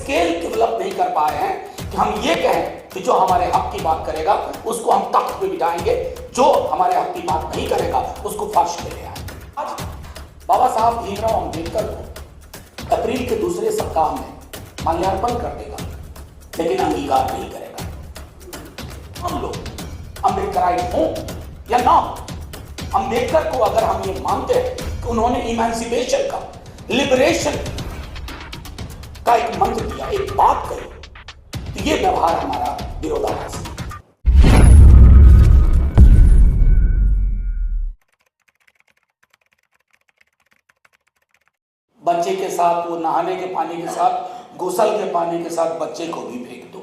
Scale develop नहीं कर पाए हैं कि हम ये कहें कि जो हमारे हक की बात करेगा उसको हम तख्त पे बिठाएंगे, जो हमारे हक की बात नहीं करेगा उसको फर्श पे ले आएंगे। आज बाबा साहब भीमराव अंबेडकर को अप्रैल के दूसरे सप्ताह में माल्यार्पण कर देगा, लेकिन अंगीकार नहीं करेगा। हम लोग अम्बेडकराइट हों या ना हो, अंबेडकर को अगर हम ये मानते हैं कि उन्होंने इमेंसिपेशन का, लिबरेशन का एक मंत्र दिया, एक बात कही, तो ये व्यवहार हमारा विरोधाभासी है। बच्चे के साथ वो नहाने के पानी के साथ, गुसल के पानी के साथ बच्चे को भी फेंक दो।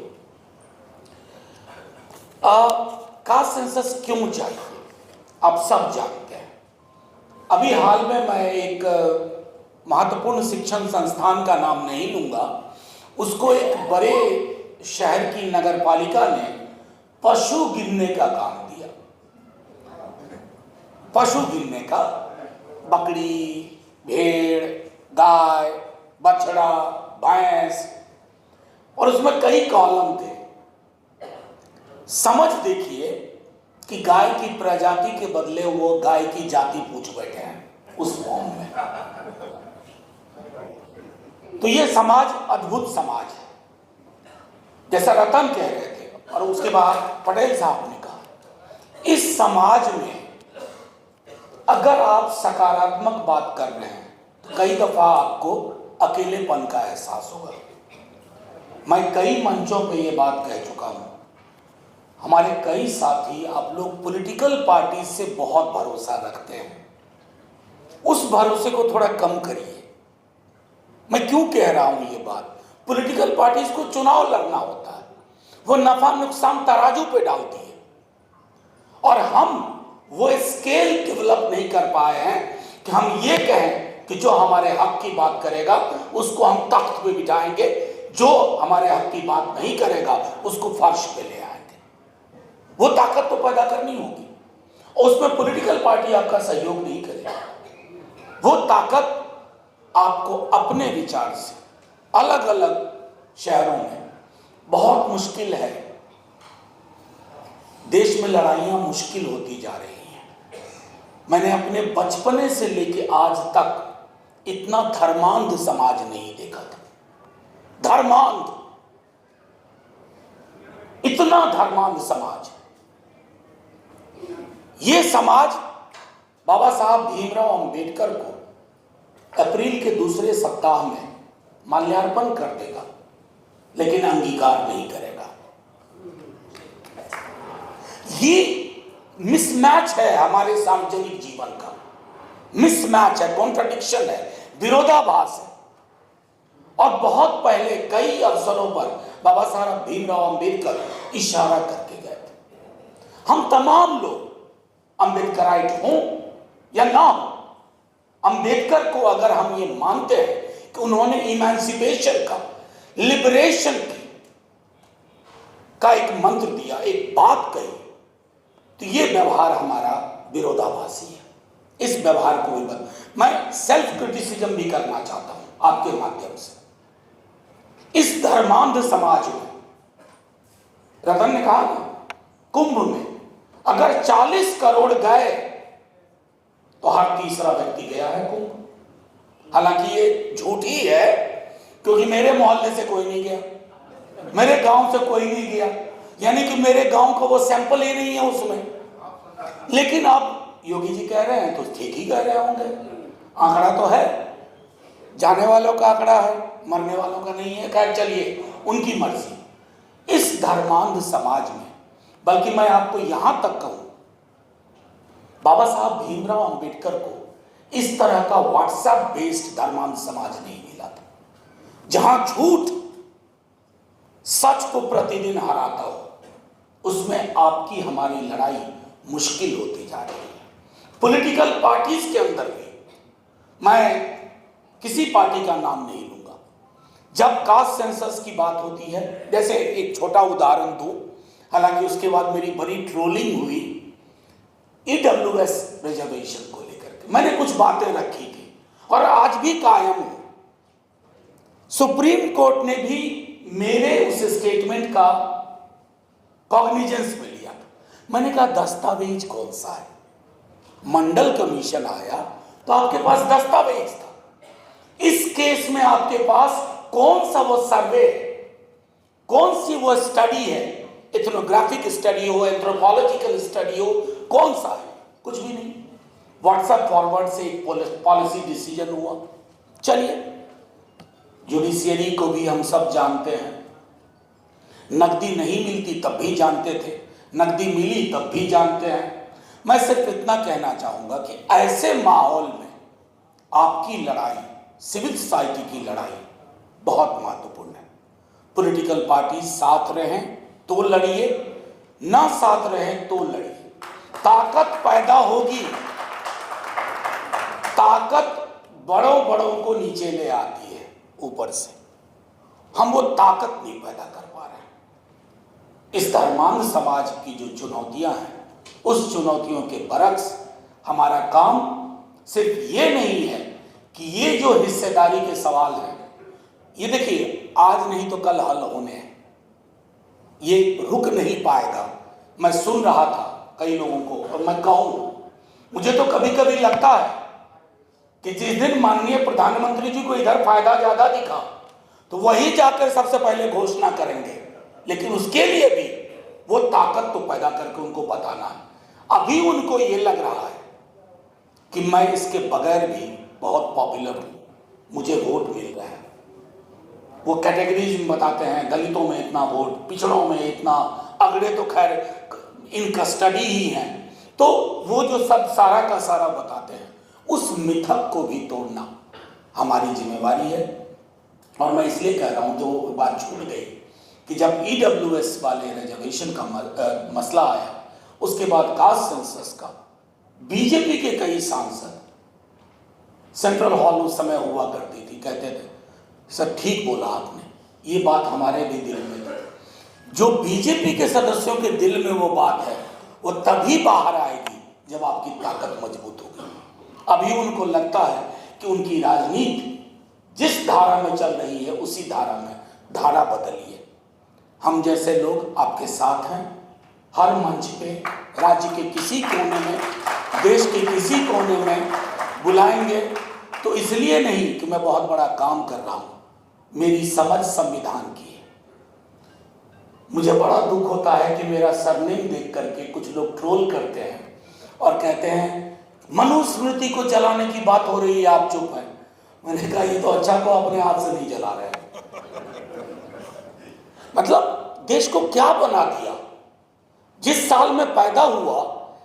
कास्ट सेंसस क्यों चाहिए आप सब जानते हैं। अभी हाल में मैं एक महत्वपूर्ण शिक्षण संस्थान का नाम नहीं लूंगा, उसको एक बड़े शहर की नगर पालिका ने पशु गिनने का काम दिया। पशु गिनने का, बकरी, भेड़, गाय, बछड़ा, भैंस, और उसमें कई कॉलम थे। समझ देखिए कि गाय की प्रजाति के बदले वो गाय की जाति पूछ बैठे हैं उस फॉर्म में। तो ये समाज अद्भुत समाज है, जैसा रतन कह रहे थे और उसके बाद पटेल साहब ने कहा। इस समाज में अगर आप सकारात्मक बात कर रहे हैं तो कई दफा आपको अकेलेपन का एहसास होगा। मैं कई मंचों पे ये बात कह चुका हूं। हमारे कई साथी, आप लोग पॉलिटिकल पार्टी से बहुत भरोसा रखते हैं, उस भरोसे को थोड़ा कम करिए। मैं क्यों कह रहा हूं ये बात? पॉलिटिकल पार्टीज को चुनाव लड़ना होता है, वो नफा नुकसान तराजू पे डालती है, और हम वो स्केल डेवलप नहीं कर पाए हैं कि हम ये कहें कि जो हमारे हक की बात करेगा उसको हम तख्त पे बिठाएंगे, जो हमारे हक की बात नहीं करेगा उसको फर्श पे ले आएंगे। वो ताकत तो पैदा करनी होगी, और उसमें पॉलिटिकल पार्टी आपका सहयोग नहीं करेगी। वो ताकत आपको अपने विचार से अलग अलग शहरों में, बहुत मुश्किल है, देश में लड़ाइयां मुश्किल होती जा रही हैं। मैंने अपने बचपने से लेके आज तक इतना धर्मांध समाज नहीं देखा था। धर्मांध, इतना धर्मांध समाज। ये समाज बाबा साहब भीमराव अंबेडकर को अप्रैल के दूसरे सप्ताह में माल्यार्पण कर देगा, लेकिन अंगीकार नहीं करेगा। ये मिसमैच है हमारे सार्वजनिक जीवन का, मिसमैच है, कॉन्ट्रडिक्शन है, विरोधाभास है। और बहुत पहले कई अवसरों पर बाबा साहब भीमराव अंबेडकर इशारा करके गए थे। हम तमाम लोग अम्बेडकराइट हों या ना हो, अंबेडकर को अगर हम ये मानते हैं कि उन्होंने इमेंसिपेशन का, लिबरेशन का एक मंत्र दिया, एक बात कही, तो ये व्यवहार हमारा विरोधाभासी है। इस व्यवहार को भी मैं सेल्फ क्रिटिसिज्म भी करना चाहता हूं आपके माध्यम से। इस धर्मांध समाज में, रतन ने कहा ना, कुंभ में अगर 40 करोड़ गए तो हर तीसरा व्यक्ति गया है कुंभ। हालांकि ये झूठ ही है, क्योंकि मेरे मोहल्ले से कोई नहीं गया, मेरे गांव से कोई नहीं गया, यानी कि मेरे गांव का वो सैंपल ही नहीं है उसमें। लेकिन अब योगी जी कह रहे हैं तो ठीक ही कह रहे होंगे, आंकड़ा तो है, जाने वालों का आंकड़ा है, मरने वालों का नहीं है। खैर चलिए, उनकी मर्जी। इस धर्मांध समाज में, बल्कि मैं आपको यहां तक कहूं, बाबा साहब भीमराव अंबेडकर को इस तरह का व्हाट्सएप बेस्ड धर्मांध समाज नहीं मिला था, जहां झूठ सच को प्रतिदिन हराता हो। उसमें आपकी हमारी लड़ाई मुश्किल होती जा रही है। पॉलिटिकल पार्टीज के अंदर भी, मैं किसी पार्टी का नाम नहीं लूंगा, जब कास्ट सेंसस की बात होती है, जैसे एक छोटा उदाहरण दूं, हालांकि उसके बाद मेरी बड़ी ट्रोलिंग हुई EWS रिजर्वेशन को लेकर के। मैंने कुछ बातें रखी थी और आज भी कायम हूं। सुप्रीम कोर्ट ने भी मेरे उस स्टेटमेंट का कॉग्निजेंस में लिया। मैंने कहा दस्तावेज कौन सा है? मंडल कमीशन आया तो आपके पास दस्तावेज था। इस केस में आपके पास कौन सा वो सर्वे, कौन सी वो स्टडी है, इथनोग्राफिक स्टडी हो, एंथ्रोपोलॉजिकल स्टडी हो, कौन सा है? कुछ भी नहीं। व्हाट्सएप फॉरवर्ड से एक पॉलिसी डिसीजन हुआ। चलिए, जुडिशियरी को भी हम सब जानते हैं, नकदी नहीं मिलती तब भी जानते थे, नकदी मिली तब भी जानते हैं। मैं सिर्फ इतना कहना चाहूंगा कि ऐसे माहौल में आपकी लड़ाई, सिविल सोसाइटी की लड़ाई बहुत महत्वपूर्ण है। पॉलिटिकल पार्टी साथ रहें तो लड़िए, ना साथ रहें तो लड़िए। ताकत पैदा होगी, ताकत बड़ों बड़ों को नीचे ले आती है ऊपर से। हम वो ताकत नहीं पैदा कर पा रहे हैं। इस धर्मांध समाज की जो चुनौतियां हैं, उस चुनौतियों के बरक्स हमारा काम सिर्फ ये नहीं है कि ये जो हिस्सेदारी के सवाल हैं, ये देखिए आज नहीं तो कल हल होने हैं, ये रुक नहीं पाएगा। मैं सुन रहा था कई लोगों को, और मैं कहूँ, मुझे तो कभी कभी लगता है कि जिस दिन माननीय प्रधानमंत्री जी को इधर फायदा ज्यादा दिखा तो वही जाकर सबसे पहले घोषणा करेंगे, लेकिन उसके लिए भी वो ताकत तो पैदा करके उनको बताना है। अभी उनको ये लग रहा है कि मैं इसके बगैर भी बहुत पॉपुलर हूं, मुझे वोट मिल रहा है। वो कैटेगरीज में बताते हैं, दलितों में इतना वोट, पिछड़ों में इतना, अगड़े तो खैर इन कस्टडी ही हैं। तो वो जो सब सारा का सारा बताते हैं, उस मिथक को भी तोड़ना हमारी जिम्मेवारी है। और मैं इसलिए कह रहा हूं, जो बात छूट गई कि जब ईडब्ल्यूएस वाले रिजर्वेशन का मसला आया, उसके बाद कास्ट सेंसस का, बीजेपी के कई सांसद, सेंट्रल हॉल उस समय हुआ करती थी, कहते थे सर ठीक बोला आपने, ये बात हमारे भी दिल में थी। जो बीजेपी के सदस्यों के दिल में वो बात है, वो तभी बाहर आएगी जब आपकी ताकत मजबूत होगी। अभी उनको लगता है कि उनकी राजनीति जिस धारा में चल रही है, उसी धारा में धारा बदलिए। हम जैसे लोग आपके साथ हैं, हर मंच पे, राज्य के किसी कोने में, देश के किसी कोने में बुलाएंगे। तो इसलिए नहीं कि मैं बहुत बड़ा काम कर रहा हूं, मेरी समझ संविधान की है। मुझे बड़ा दुख होता है कि मेरा सरनेम देख करके कुछ लोग ट्रोल करते हैं और कहते हैं मनुस्मृति को जलाने की बात हो रही है, आप चुप हैं। मैंने कहा ये तो अच्छा को अपने हाथ से नहीं जला रहे हैं। मतलब देश को क्या बना दिया। जिस साल में पैदा हुआ,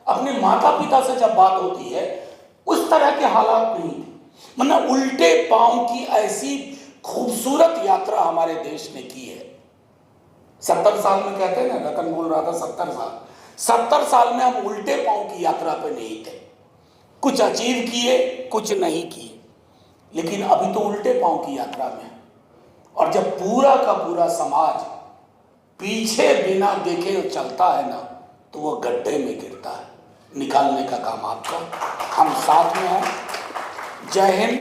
अपने माता पिता से जब बात होती है, उस तरह के हालात नहीं थे। मतलब उल्टे पांव की ऐसी खूबसूरत यात्रा हमारे देश ने की है। 70 साल में कहते हैं ना, रतन बोल रहा था 70 साल, 70 साल में हम उल्टे पांव की यात्रा पे नहीं थे। कुछ अचीव किए, कुछ नहीं किए, लेकिन अभी तो उल्टे पांव की यात्रा में। और जब पूरा का पूरा समाज पीछे बिना देखे चलता है ना, तो वो गड्ढे में गिरता है। निकालने का काम आपका, हम साथ में हैं। जय हिंद।